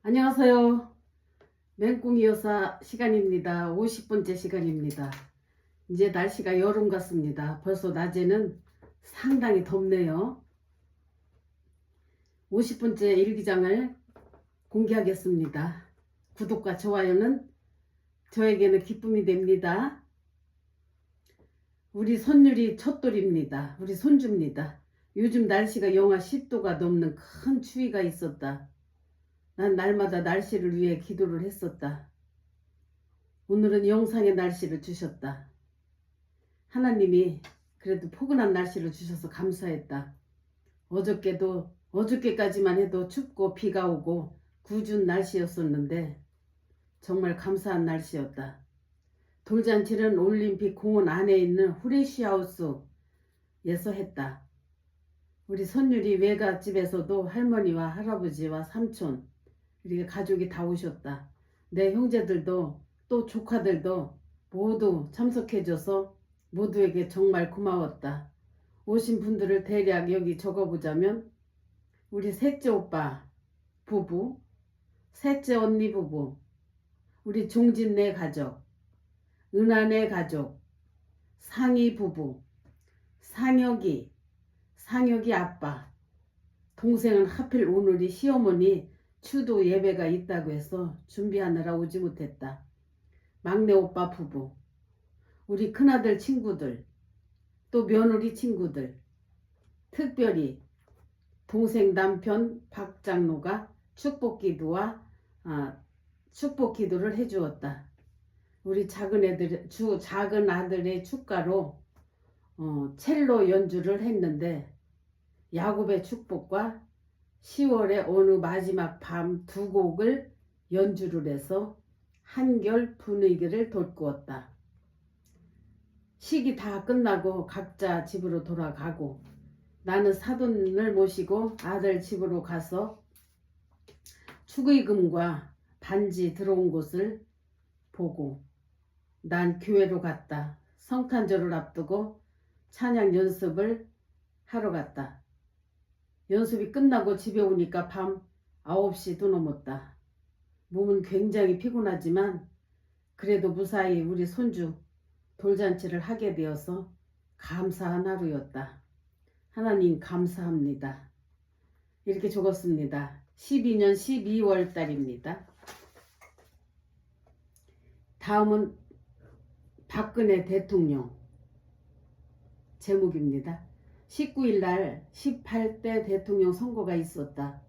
안녕하세요. 맹꽁이 여사 시간입니다. 50번째 시간입니다. 이제 날씨가 여름 같습니다. 벌써 낮에는 상당히 덥네요. 50번째 일기장을 공개하겠습니다. 구독과 좋아요는 저에게는 기쁨이 됩니다. 우리 손율이 첫돌입니다. 우리 손주입니다. 요즘 날씨가 영하 10도가 넘는 큰 추위가 있었다. 난 날마다 날씨를 위해 기도를 했었다. 오늘은 영상의 날씨를 주셨다. 하나님이 그래도 포근한 날씨를 주셔서 감사했다. 어저께까지만 해도 춥고 비가 오고 궂은 날씨였었는데 정말 감사한 날씨였다. 돌잔치는 올림픽 공원 안에 있는 후레쉬하우스에서 했다. 우리 손율이 외갓집에서도 할머니와 할아버지와 삼촌 이렇게 가족이 다 오셨다. 내 형제들도 또 조카들도 모두 참석해줘서 모두에게 정말 고마웠다. 오신 분들을 대략 여기 적어보자면 우리 셋째 오빠 부부, 셋째 언니 부부, 우리 종진네 가족, 은하네 가족, 상희 부부, 상혁이 아빠, 동생은 하필 오늘이 시어머니 추도 예배가 있다고 해서 준비하느라 오지 못했다. 막내 오빠 부부, 우리 큰아들 친구들, 또 며느리 친구들, 특별히 동생 남편 박장로가 축복기도를 해주었다. 우리 작은 아들의 축가로 첼로 연주를 했는데 야곱의 축복과 10월의 어느 마지막 밤 두 곡을 연주를 해서 한결 분위기를 돋구었다. 식이 다 끝나고 각자 집으로 돌아가고 나는 사돈을 모시고 아들 집으로 가서 축의금과 반지 들어온 곳을 보고 난 교회로 갔다. 성탄절을 앞두고 찬양 연습을 하러 갔다. 연습이 끝나고 집에 오니까 밤 9시도 넘었다. 몸은 굉장히 피곤하지만 그래도 무사히 우리 손주 돌잔치를 하게 되어서 감사한 하루였다. 하나님 감사합니다. 이렇게 적었습니다. 12년 12월 달입니다. 다음은 박근혜 대통령 제목입니다. 19일 날 18대 대통령 선거가 있었다.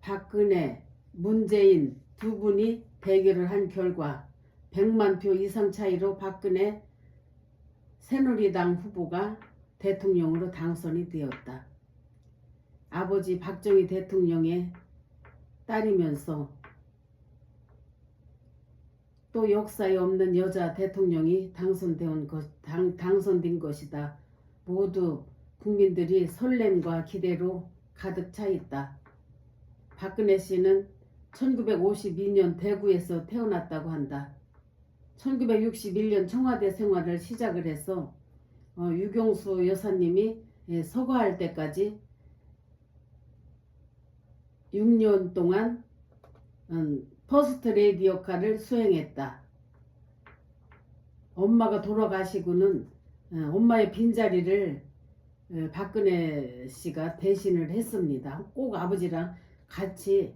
박근혜, 문재인 두 분이 대결을 한 결과 100만 표 이상 차이로 박근혜 새누리당 후보가 대통령으로 당선이 되었다. 아버지 박정희 대통령의 딸이면서 또 역사에 없는 여자 대통령이 당선된 것이다. 모두 국민들이 설렘과 기대로 가득 차 있다. 박근혜 씨는 1952년 대구에서 태어났다고 한다. 1961년 청와대 생활을 시작을 해서 유경수 여사님이 서거할 때까지 6년 동안 퍼스트 레이디 역할을 수행했다. 엄마가 돌아가시고는 엄마의 빈자리를 박근혜 씨가 대신을 했습니다. 꼭 아버지랑 같이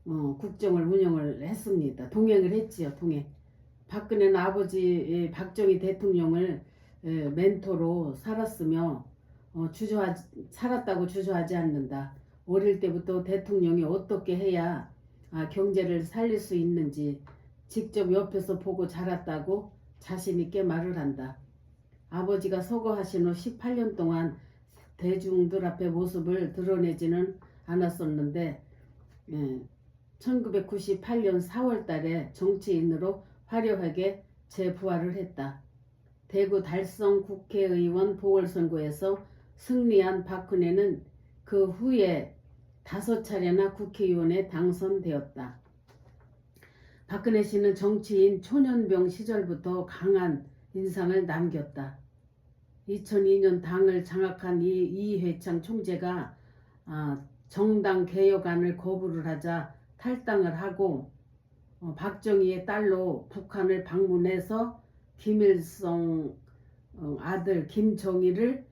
국정을 운영을 했습니다. 동행을 했지요. 동행. 박근혜는 아버지 박정희 대통령을 멘토로 살았으며 살았다고 주저하지 않는다. 어릴 때부터 대통령이 어떻게 해야 경제를 살릴 수 있는지 직접 옆에서 보고 자랐다고 자신 있게 말을 한다. 아버지가 서거하신 후 18년 동안 대중들 앞에 모습을 드러내지는 않았었는데 1998년 4월 달에 정치인으로 화려하게 재부활을 했다. 대구 달성 국회의원 보궐선거에서 승리한 박근혜는 그 후에 5차례나 국회의원에 당선되었다. 박근혜 씨는 정치인 초년병 시절부터 강한 인상을 남겼다. 2002년 당을 장악한 이회창 총재가 정당 개혁안을 거부를 하자 탈당을 하고 박정희의 딸로 북한을 방문해서 김일성 아들 김정일을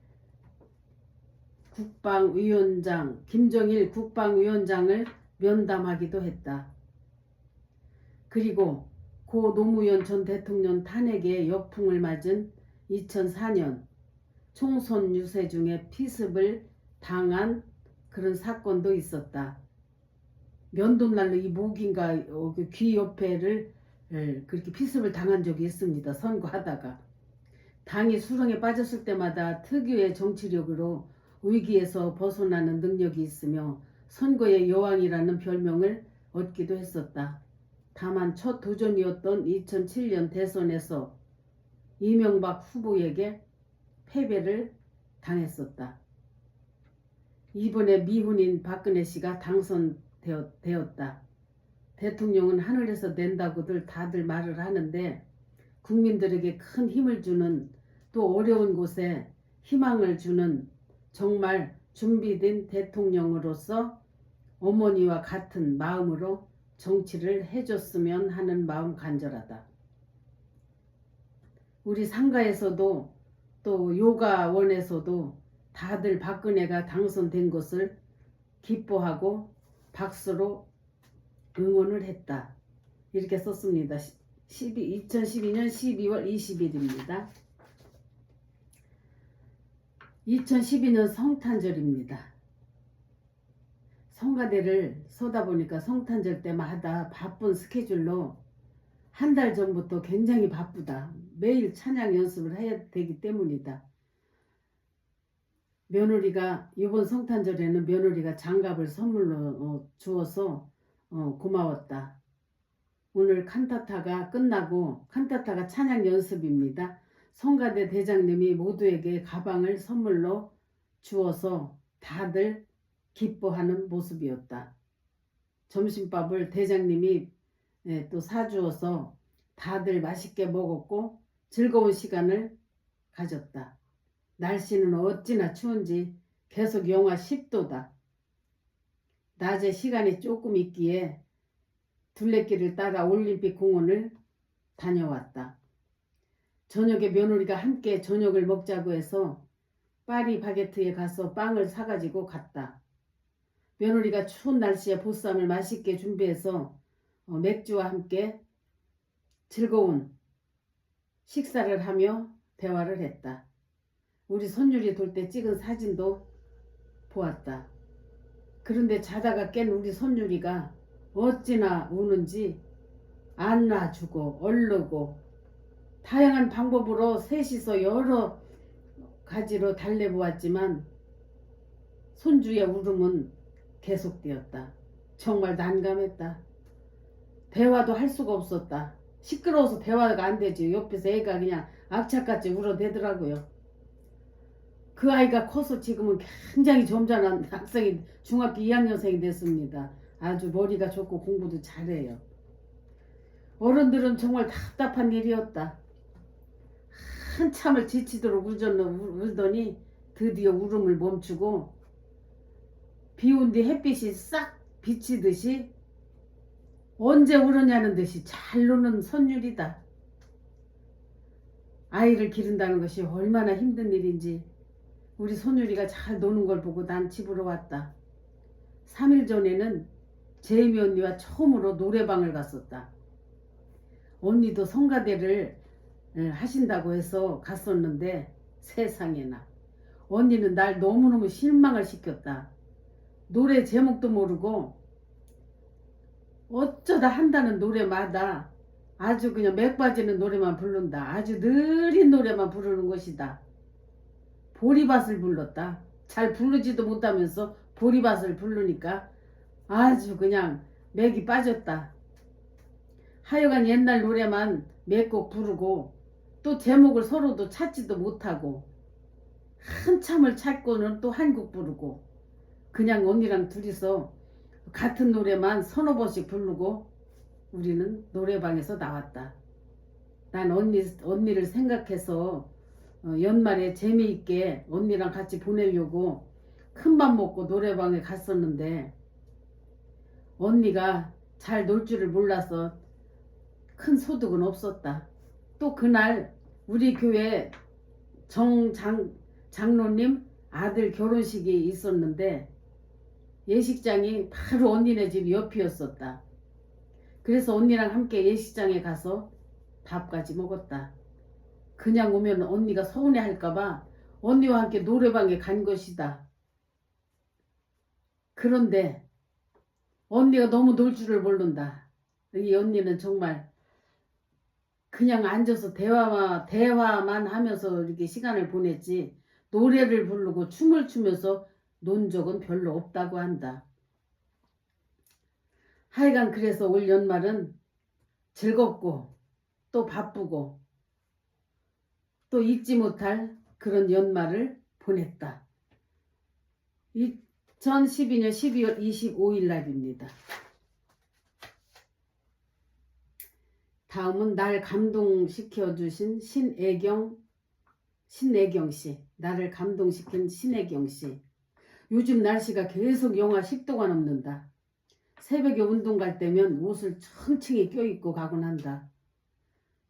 김정일 국방위원장을 면담하기도 했다. 그리고 고 노무현 전 대통령 탄핵에 역풍을 맞은 2004년 총선 유세 중에 피습을 당한 그런 사건도 있었다. 면도날로 이 목인가 귀 옆에를 그렇게 피습을 당한 적이 있습니다. 선거하다가. 당이 수렁에 빠졌을 때마다 특유의 정치력으로 위기에서 벗어나는 능력이 있으며 선거의 여왕이라는 별명을 얻기도 했었다. 다만 첫 도전이었던 2007년 대선에서 이명박 후보에게 패배를 당했었다. 이번에 미혼인 박근혜 씨가 당선되었다. 대통령은 하늘에서 낸다고들 다들 말을 하는데 국민들에게 큰 힘을 주는 또 어려운 곳에 희망을 주는 정말 준비된 대통령으로서 어머니와 같은 마음으로 정치를 해줬으면 하는 마음 간절하다. 우리 상가에서도 또 요가원에서도 다들 박근혜가 당선된 것을 기뻐하고 박수로 응원을 했다. 이렇게 썼습니다. 2012년 12월 20일입니다. 2012년 성탄절입니다. 성가대를 서다 보니까 성탄절 때마다 바쁜 스케줄로 한 달 전부터 굉장히 바쁘다. 매일 찬양 연습을 해야 되기 때문이다. 며느리가 이번 성탄절에는 며느리가 장갑을 선물로 주어서 고마웠다. 오늘 칸타타가 끝나고 칸타타가 찬양 연습입니다. 성가대 대장님이 모두에게 가방을 선물로 주어서 다들 기뻐하는 모습이었다. 점심밥을 대장님이 또 사주어서 다들 맛있게 먹었고 즐거운 시간을 가졌다. 날씨는 어찌나 추운지 계속 영하 10도다. 낮에 시간이 조금 있기에 둘레길을 따라 올림픽 공원을 다녀왔다. 저녁에 며느리가 함께 저녁을 먹자고 해서 파리 바게트에 가서 빵을 사가지고 갔다. 며느리가 추운 날씨에 보쌈을 맛있게 준비해서 맥주와 함께 즐거운 식사를 하며 대화를 했다. 우리 손율이 돌 때 찍은 사진도 보았다. 그런데 자다가 깬 우리 손율이가 어찌나 우는지 안 놔주고 얼르고 다양한 방법으로 셋이서 여러 가지로 달래보았지만 손주의 울음은 계속되었다. 정말 난감했다. 대화도 할 수가 없었다. 시끄러워서 대화가 안 되지. 옆에서 애가 그냥 악착같이 울어대더라고요. 그 아이가 커서 지금은 굉장히 점잖은 학생이 중학교 2학년생이 됐습니다. 아주 머리가 좋고 공부도 잘해요. 어른들은 정말 답답한 일이었다. 한참을 지치도록 울더니 드디어 울음을 멈추고 비온 뒤 햇빛이 싹 비치듯이 언제 울었냐는 듯이 잘 노는 손율이다. 아이를 기른다는 것이 얼마나 힘든 일인지 우리 손율이가 잘 노는 걸 보고 난 집으로 왔다. 3일 전에는 제이미 언니와 처음으로 노래방을 갔었다. 언니도 성가대를 하신다고 해서 갔었는데 세상에나 언니는 날 너무너무 실망을 시켰다. 노래 제목도 모르고 어쩌다 한다는 노래마다 아주 그냥 맥 빠지는 노래만 부른다. 아주 느린 노래만 부르는 것이다. 보리밭을 불렀다. 잘 부르지도 못하면서 보리밭을 부르니까 아주 그냥 맥이 빠졌다. 하여간 옛날 노래만 몇 곡 부르고 또 제목을 서로도 찾지도 못하고 한참을 찾고는 또 한 곡 부르고 그냥 언니랑 둘이서 같은 노래만 서너 번씩 부르고 우리는 노래방에서 나왔다. 난 언니를 생각해서 연말에 재미있게 언니랑 같이 보내려고 큰맘 먹고 노래방에 갔었는데 언니가 잘 놀 줄을 몰라서 큰 소득은 없었다. 또 그날 우리 교회 장로님 아들 결혼식이 있었는데 예식장이 바로 언니네 집 옆이었었다. 그래서 언니랑 함께 예식장에 가서 밥까지 먹었다. 그냥 오면 언니가 서운해 할까봐 언니와 함께 노래방에 간 것이다. 그런데 언니가 너무 놀 줄을 모른다. 이 언니는 정말 그냥 앉아서 대화만 하면서 이렇게 시간을 보냈지 노래를 부르고 춤을 추면서 논 적은 별로 없다고 한다. 하여간 그래서 올 연말은 즐겁고 또 바쁘고 또 잊지 못할 그런 연말을 보냈다. 2012년 12월 25일 날입니다. 다음은 날 감동시켜 주신 신애경 씨. 나를 감동시킨 신애경 씨. 요즘 날씨가 계속 영하 10도가 넘는다. 새벽에 운동 갈 때면 옷을 층층이 껴입고 가곤 한다.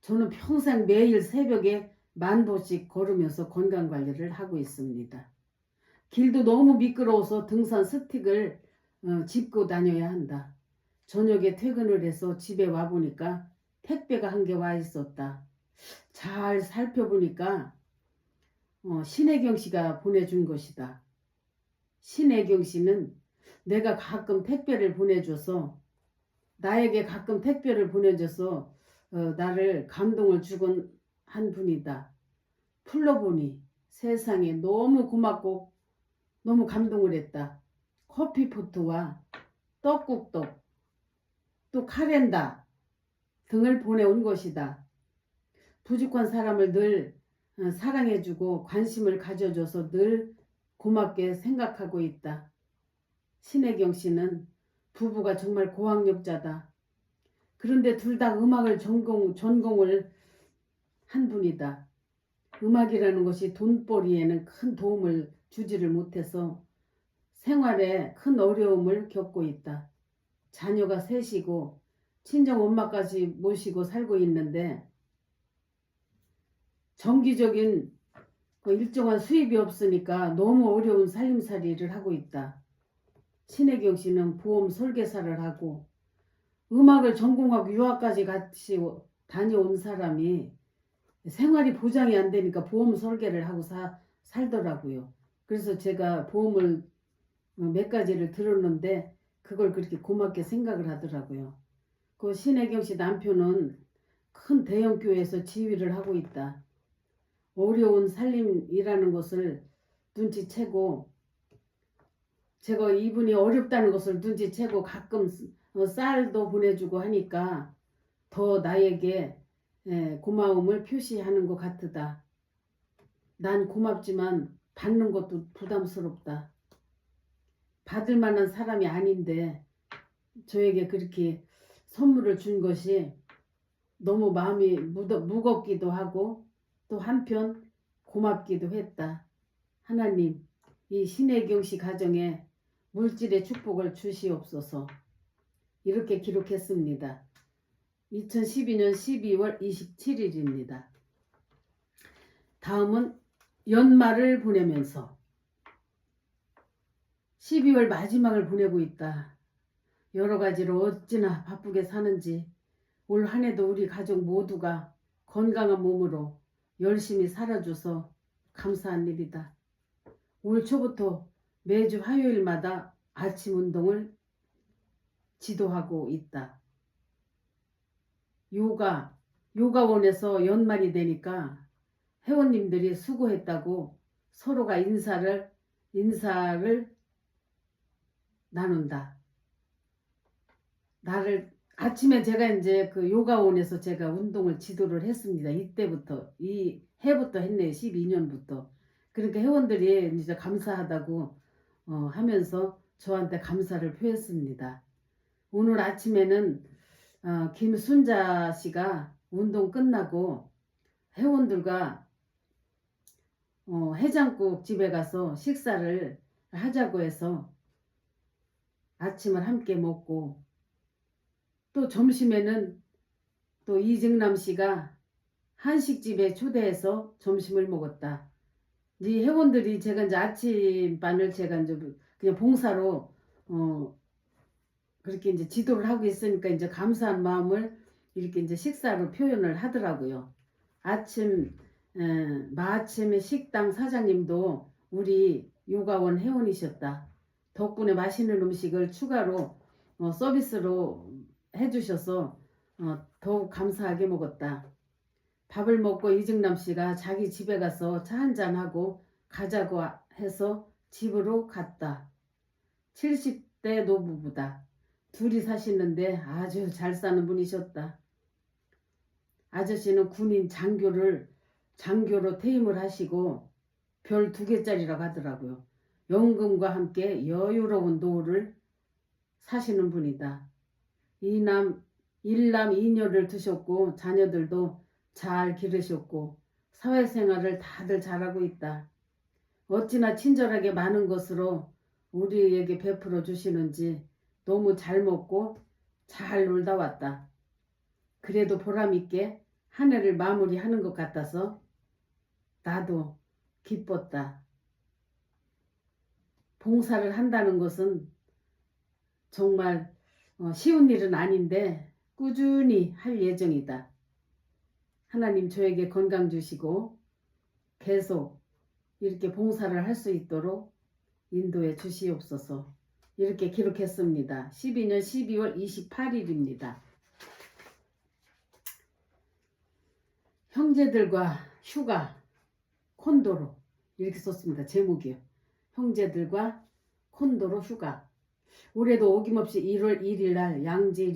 저는 평생 매일 새벽에 10,000보씩 걸으면서 건강관리를 하고 있습니다. 길도 너무 미끄러워서 등산 스틱을 짚고 다녀야 한다. 저녁에 퇴근을 해서 집에 와보니까 택배가 한 개 와 있었다. 잘 살펴보니까 신혜경 씨가 보내준 것이다. 신혜경 씨는 내가 가끔 택배를 보내줘서 나에게 가끔 택배를 보내줘서 나를 감동을 주곤 한 분이다. 풀러보니 세상에 너무 고맙고 너무 감동을 했다. 커피포트와 떡국떡 또 카렌다 등을 보내온 것이다. 부족한 사람을 늘 사랑해주고 관심을 가져줘서 늘 고맙게 생각하고 있다. 신혜경 씨는 부부가 정말 고학력자다. 그런데 둘 다 음악을 전공을 한 분이다. 음악이라는 것이 돈벌이에는 큰 도움을 주지를 못해서 생활에 큰 어려움을 겪고 있다. 자녀가 셋이고 친정 엄마까지 모시고 살고 있는데 정기적인 일정한 수입이 없으니까 너무 어려운 살림살이를 하고 있다. 신혜경 씨는 보험 설계사를 하고 음악을 전공하고 유학까지 같이 다녀온 사람이 생활이 보장이 안 되니까 보험 설계를 하고 살더라고요. 그래서 제가 보험을 몇 가지를 들었는데 그걸 그렇게 고맙게 생각을 하더라고요. 그 신혜경 씨 남편은 큰 대형교회에서 지휘를 하고 있다. 어려운 살림이라는 것을 눈치채고 제가 이분이 어렵다는 것을 눈치채고 가끔 쌀도 보내주고 하니까 더 나에게 고마움을 표시하는 것 같으다. 난 고맙지만 받는 것도 부담스럽다. 받을 만한 사람이 아닌데 저에게 그렇게 선물을 준 것이 너무 마음이 무겁기도 하고 또 한편 고맙기도 했다. 하나님, 이 신혜경 씨 가정에 물질의 축복을 주시옵소서. 이렇게 기록했습니다. 2012년 12월 27일입니다. 다음은 연말을 보내면서 12월 마지막을 보내고 있다. 여러 가지로 어찌나 바쁘게 사는지 올 한 해도 우리 가족 모두가 건강한 몸으로 열심히 살아줘서 감사한 일이다. 올 초부터 매주 화요일마다 아침 운동을 지도하고 있다. 요가원에서 연말이 되니까 회원님들이 수고했다고 서로가 인사를 나눈다. 아침에 제가 이제 그 요가원에서 제가 운동을 지도를 했습니다. 이 해부터 했네요. 12년부터. 그러니까 회원들이 이제 감사하다고 하면서 저한테 감사를 표했습니다. 오늘 아침에는 김순자 씨가 운동 끝나고 회원들과 해장국 집에 가서 식사를 하자고 해서 아침을 함께 먹고 또 점심에는 또 이정남 씨가 한식집에 초대해서 점심을 먹었다. 이 회원들이 제가 이제 아침반을 제가 이제 그냥 봉사로 그렇게 이제 지도를 하고 있으니까 이제 감사한 마음을 이렇게 이제 식사로 표현을 하더라고요. 마침에 식당 사장님도 우리 요가원 회원이셨다. 덕분에 맛있는 음식을 추가로 서비스로 해주셔서 더욱 감사하게 먹었다. 밥을 먹고 이정남 씨가 자기 집에 가서 차 한잔하고 가자고 해서 집으로 갔다. 70대 노부부다. 둘이 사시는데 아주 잘 사는 분이셨다. 아저씨는 군인 장교로 퇴임을 하시고 별 2개짜리라고 하더라고요. 연금과 함께 여유로운 노후를 사시는 분이다. 일남 2녀를 두셨고 자녀들도 잘 기르셨고 사회생활을 다들 잘하고 있다. 어찌나 친절하게 많은 것으로 우리에게 베풀어 주시는지 너무 잘 먹고 잘 놀다 왔다. 그래도 보람있게 한 해를 마무리하는 것 같아서 나도 기뻤다. 봉사를 한다는 것은 정말 쉬운 일은 아닌데 꾸준히 할 예정이다. 하나님 저에게 건강 주시고 계속 이렇게 봉사를 할 수 있도록 인도해 주시옵소서. 이렇게 기록했습니다. 12년 12월 28일입니다. 형제들과 휴가 콘도로 이렇게 썼습니다. 제목이요. 형제들과 콘도로 휴가. 올해도 어김없이 1월 1일 날 양지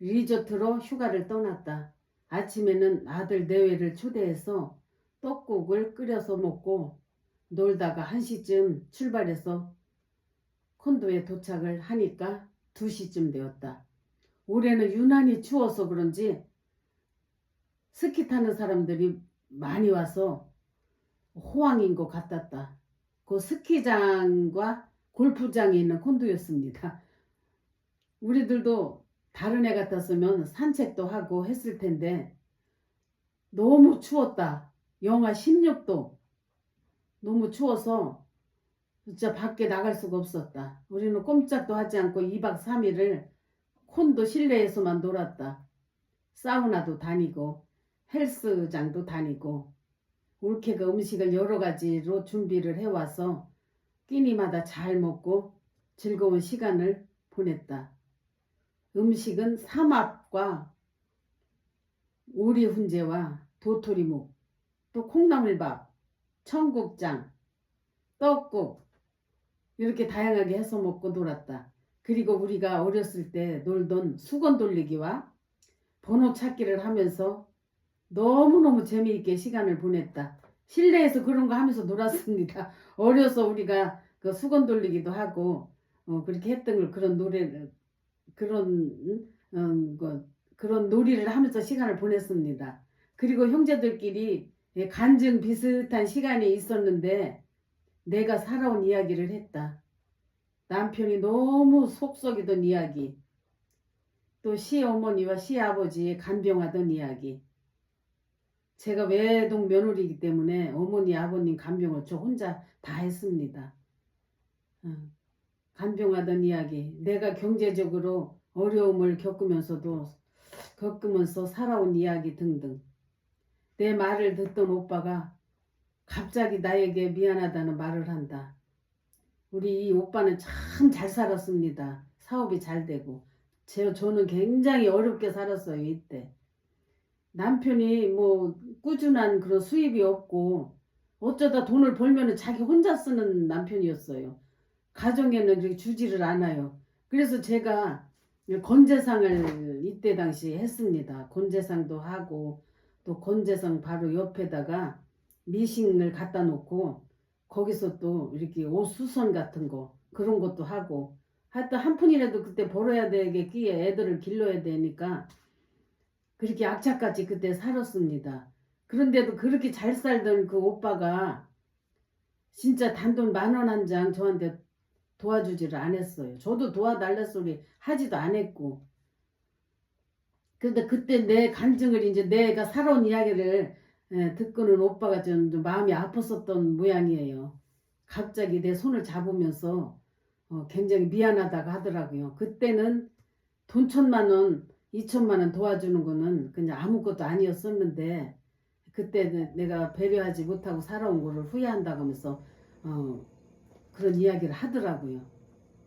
리조트로 휴가를 떠났다. 아침에는 아들 내외를 초대해서 떡국을 끓여서 먹고 놀다가 1시쯤 출발해서 콘도에 도착을 하니까 2시쯤 되었다. 올해는 유난히 추워서 그런지 스키 타는 사람들이 많이 와서 호황인 것 같았다. 그 스키장과 골프장이 있는 콘도였습니다. 우리들도 다른 애 같았으면 산책도 하고 했을 텐데 너무 추웠다. 영하 16도. 너무 추워서 진짜 밖에 나갈 수가 없었다. 우리는 꼼짝도 하지 않고 2박 3일을 콘도 실내에서만 놀았다. 사우나도 다니고 헬스장도 다니고 올케가 음식을 여러 가지로 준비를 해와서 끼니마다 잘 먹고 즐거운 시간을 보냈다. 음식은 삼합과 오리 훈제와 도토리묵, 또 콩나물밥, 청국장, 떡국 이렇게 다양하게 해서 먹고 놀았다. 그리고 우리가 어렸을 때 놀던 수건 돌리기와 번호 찾기를 하면서 너무너무 재미있게 시간을 보냈다. 실내에서 그런 거 하면서 놀았습니다. 어려서 우리가 그 수건 돌리기도 하고 그렇게 했던 걸 그런 놀이를 하면서 시간을 보냈습니다. 그리고 형제들끼리 간증 비슷한 시간이 있었는데 내가 살아온 이야기를 했다. 남편이 너무 속썩이던 이야기, 또 시어머니와 시아버지의 간병하던 이야기. 제가 외동 며느리이기 때문에 어머니 아버님 간병을 저 혼자 다 했습니다. 간병하던 이야기, 내가 경제적으로 어려움을 겪으면서 살아온 이야기 등등. 내 말을 듣던 오빠가 갑자기 나에게 미안하다는 말을 한다. 우리 이 오빠는 참 잘 살았습니다. 사업이 잘 되고. 저는 굉장히 어렵게 살았어요. 이때. 남편이 꾸준한 그런 수입이 없고 어쩌다 돈을 벌면 자기 혼자 쓰는 남편이었어요. 가정에는 이렇게 주지를 않아요. 그래서 제가 건재상을 이때 당시 했습니다. 건재상도 하고 또 건재상 바로 옆에다가 미싱을 갖다 놓고 거기서 또 이렇게 옷 수선 같은 거 그런 것도 하고 하여튼 한 푼이라도 그때 벌어야 되겠기에 애들을 길러야 되니까 그렇게 악착같이 그때 살았습니다. 그런데도 그렇게 잘 살던 그 오빠가 진짜 단돈 10,000원 한 장 저한테 도와주지를 않았어요. 저도 도와달라 소리 하지도 않았고. 그런데 그때 내 간증을 이제 내가 살아온 이야기를 듣고는 오빠가 좀 마음이 아팠었던 모양이에요. 갑자기 내 손을 잡으면서 굉장히 미안하다고 하더라고요. 그때는 돈 1,000만 원, 2,000만 원 도와주는 거는 그냥 아무것도 아니었었는데 그때는 내가 배려하지 못하고 살아온 거를 후회한다고 하면서 그런 이야기를 하더라고요.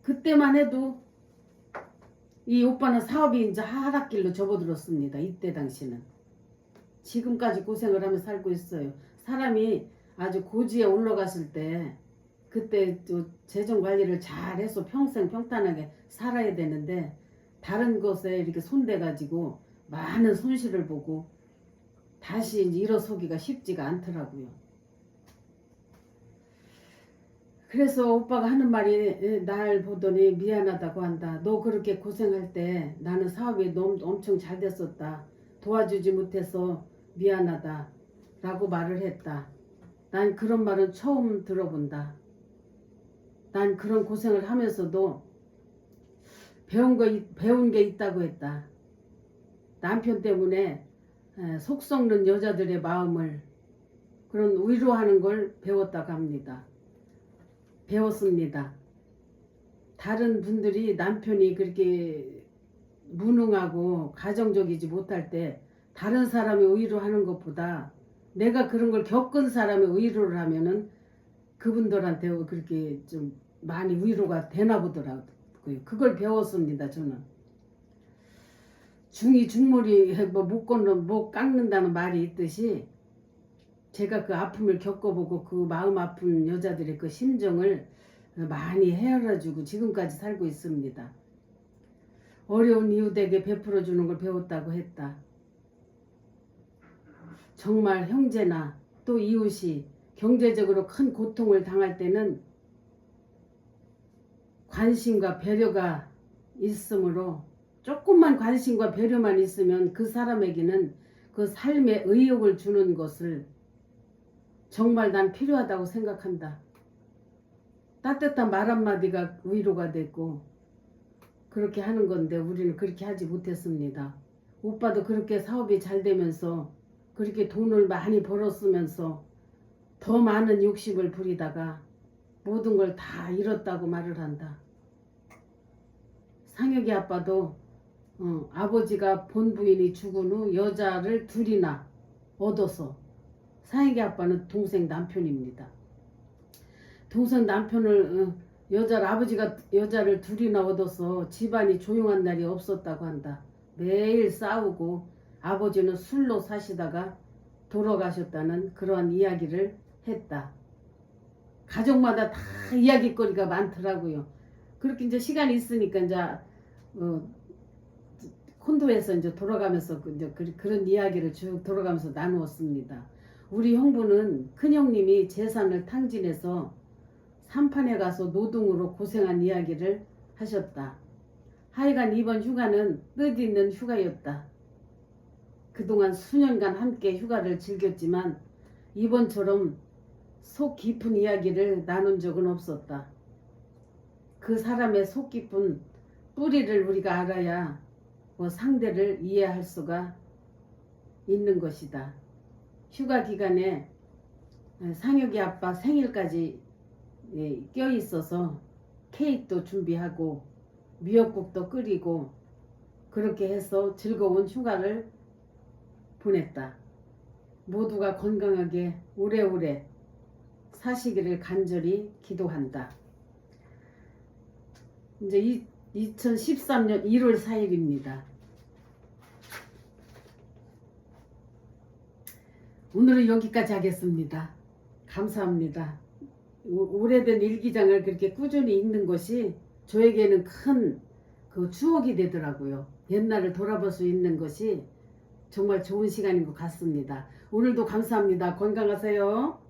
그때만 해도 이 오빠는 사업이 이제 하락길로 접어들었습니다. 이때 당시는. 지금까지 고생을 하며 살고 있어요. 사람이 아주 고지에 올라갔을 때 그때 또 재정 관리를 잘해서 평생 평탄하게 살아야 되는데 다른 것에 이렇게 손대가지고 많은 손실을 보고 다시 이제 일어서기가 쉽지가 않더라고요. 그래서 오빠가 하는 말이 날 보더니 미안하다고 한다. 너 그렇게 고생할 때 나는 사업이 너무 엄청 잘 됐었다. 도와주지 못해서 미안하다 라고 말을 했다. 난 그런 말은 처음 들어본다. 난 그런 고생을 하면서도 배운 게 있다고 했다. 남편 때문에 속 썩는 여자들의 마음을 그런 위로하는 걸 배웠다고 합니다. 배웠습니다. 다른 분들이 남편이 그렇게 무능하고 가정적이지 못할 때 다른 사람이 위로하는 것보다 내가 그런 걸 겪은 사람의 위로를 하면은 그분들한테 그렇게 좀 많이 위로가 되나 보더라고요. 그걸 배웠습니다. 저는. 중이 중물이 못 깎는다는 말이 있듯이 제가 그 아픔을 겪어보고 그 마음 아픈 여자들의 그 심정을 많이 헤아려주고 지금까지 살고 있습니다. 어려운 이웃에게 베풀어주는 걸 배웠다고 했다. 정말 형제나 또 이웃이 경제적으로 큰 고통을 당할 때는 관심과 배려가 있으므로 조금만 관심과 배려만 있으면 그 사람에게는 그 삶에 의욕을 주는 것을 정말 난 필요하다고 생각한다. 따뜻한 말 한마디가 위로가 됐고 그렇게 하는 건데 우리는 그렇게 하지 못했습니다. 오빠도 그렇게 사업이 잘 되면서 그렇게 돈을 많이 벌었으면서 더 많은 욕심을 부리다가 모든 걸 다 잃었다고 말을 한다. 상혁이 아빠도 아버지가 본부인이 죽은 후 여자를 둘이나 얻어서 상혁이 아빠는 동생 남편입니다. 동생 남편을 아버지가 여자를 둘이나 얻어서 집안이 조용한 날이 없었다고 한다. 매일 싸우고 아버지는 술로 사시다가 돌아가셨다는 그러한 이야기를 했다. 가족마다 다 이야기거리가 많더라고요. 그렇게 이제 시간이 있으니까 이제 콘도에서 이제 돌아가면서 이제 그런 이야기를 쭉 돌아가면서 나누었습니다. 우리 형부는 큰형님이 재산을 탕진해서 산판에 가서 노동으로 고생한 이야기를 하셨다. 하여간 이번 휴가는 뜻있는 휴가였다. 그동안 수년간 함께 휴가를 즐겼지만 이번처럼 속 깊은 이야기를 나눈 적은 없었다. 그 사람의 속 깊은 뿌리를 우리가 알아야 상대를 이해할 수가 있는 것이다. 휴가 기간에 상혁이 아빠 생일까지 껴 있어서 케이크도 준비하고 미역국도 끓이고 그렇게 해서 즐거운 휴가를 보냈다. 모두가 건강하게 오래오래 사시기를 간절히 기도한다. 이제 2013년 1월 4일입니다. 오늘은 여기까지 하겠습니다. 감사합니다. 오래된 일기장을 그렇게 꾸준히 읽는 것이 저에게는 큰 그 추억이 되더라고요. 옛날을 돌아볼 수 있는 것이 정말 좋은 시간인 것 같습니다. 오늘도 감사합니다. 건강하세요.